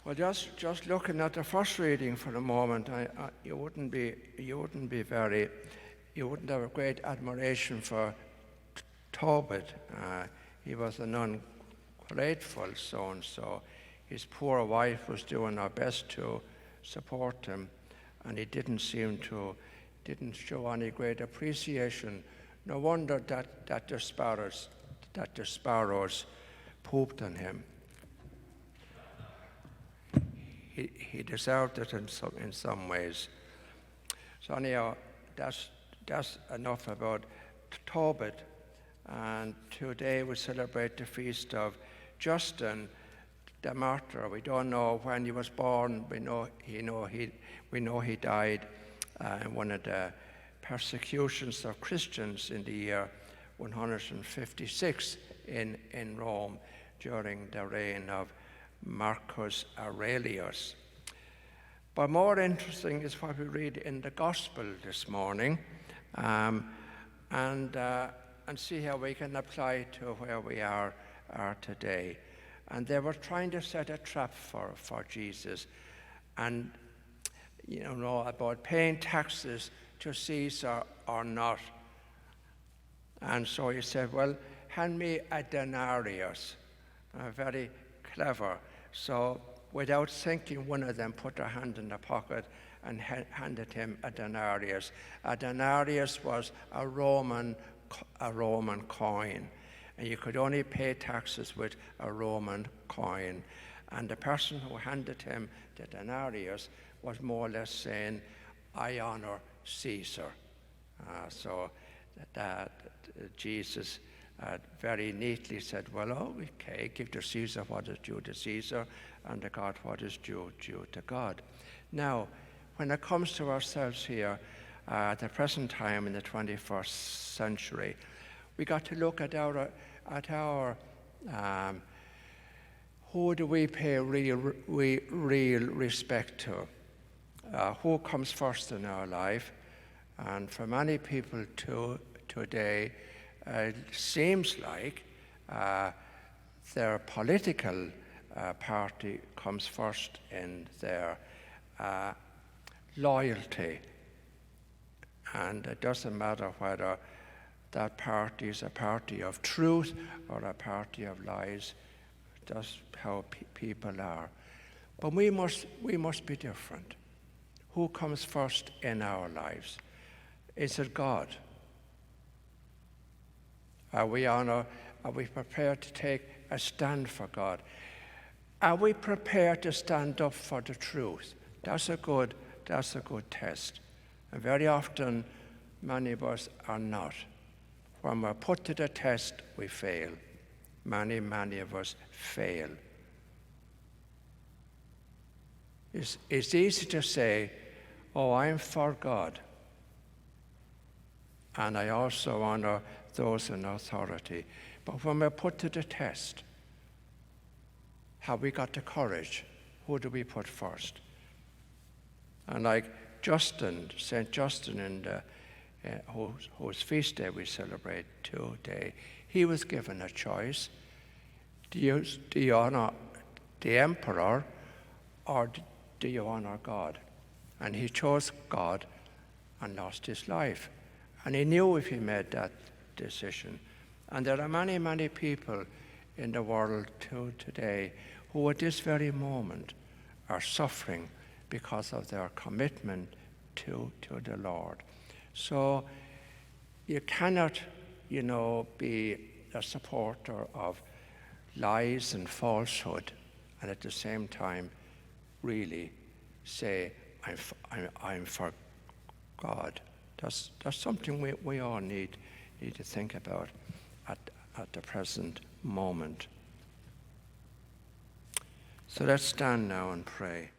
Well, just looking at the first reading for a moment, you wouldn't have a great admiration for Tobit. He was an ungrateful son, so his poor wife was doing her best to support him, and he didn't show any great appreciation. No wonder that the sparrows pooped on him. He deserved it in some ways. So anyhow, that's enough about Tobit. And today we celebrate the feast of Justin, the martyr. We don't know when he was born. We know he died in one of the persecutions of Christians in the year 156 in Rome during the reign of Marcus Aurelius. But more interesting is what we read in the Gospel this morning, and see how we can apply to where we are today. And they were trying to set a trap for Jesus, and about paying taxes to Caesar or not. And so he said, well, hand me a denarius. Very clever. So without thinking, one of them put their hand in their pocket and handed him a denarius. A denarius was a Roman coin, and you could only pay taxes with a Roman coin. And the person who handed him the denarius was more or less saying, I honor Caesar. So that Jesus very neatly said, well, okay, give to Caesar what is due to Caesar, and to God what is due to God. Now, when it comes to ourselves here, at the present time in the 21st century, we got to look at our who do we pay real respect to? Who comes first in our life? And for many people today, it seems like their political party comes first in their loyalty. And it doesn't matter whether that party is a party of truth or a party of lies. That's how people are. But we must be different. Who comes first in our lives? Is it God? Are we prepared to take a stand for God? Are we prepared to stand up for the truth? That's a good test. And very often, many of us are not. When we're put to the test, we fail. Many of us fail. It's easy to say, I'm for God, and I also honor those in authority. But when we're put to the test, have we got the courage? Who do we put first? And like St. Justin, whose feast day we celebrate today, he was given a choice. Do you honor the emperor, or do you honor God? And he chose God and lost his life. And he knew if he made that decision. And there are many people in the world today who at this very moment are suffering because of their commitment to the Lord. So you cannot, be a supporter of lies and falsehood and at the same time really say, I'm for God. That's something we all need to think about at the present moment. So let's stand now and pray.